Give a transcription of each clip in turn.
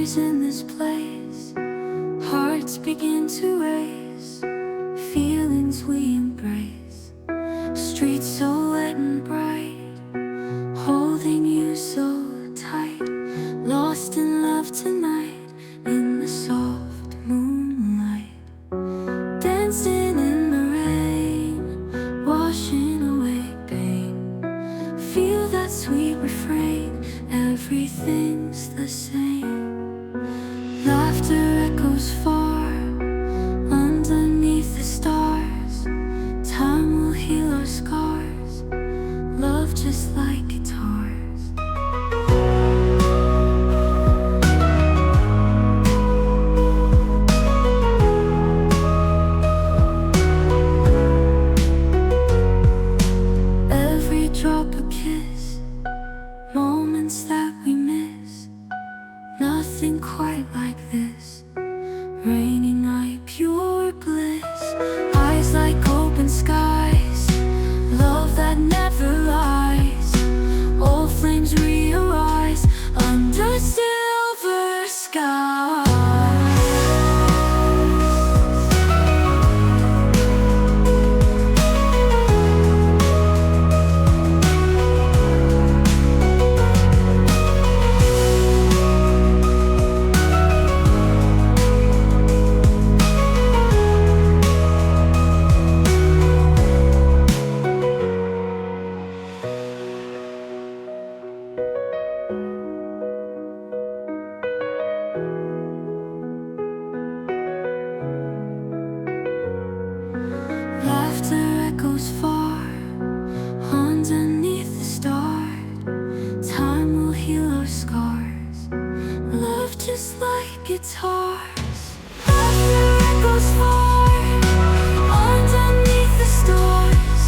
memories in this place. Hearts begin to race, feelings we embrace. Streets so wet and bright, holding you so tight. Lost in love tonight, in the soft moonlight. Dancing in the rain, washing away pain. Feel that sweet refrain, everything's the same. Laughter echoes far, underneath the stars. Time will heal our scars, love just like guitars. Every drop a kiss, moments that we miss. Nothing quite like this. Rainy night, pure bliss. Eyes like open skies, love that never lies. Old flames re-arise under silver skies. Laughter echoes far, underneath the stars. Time will heal our scars, love just like guitars. Laughter echoes far, underneath the stars.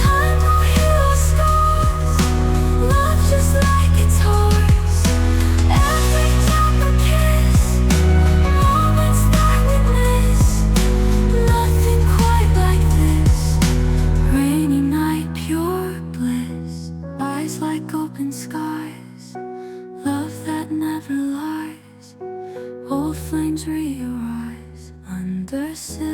Time will heal our scars, love just like guitars. Every time a kiss, moments that we miss. Nothing quite like this. Rainy night, pure bliss. Eyes like open skies, love that never lies. Old flames re-arise under silver.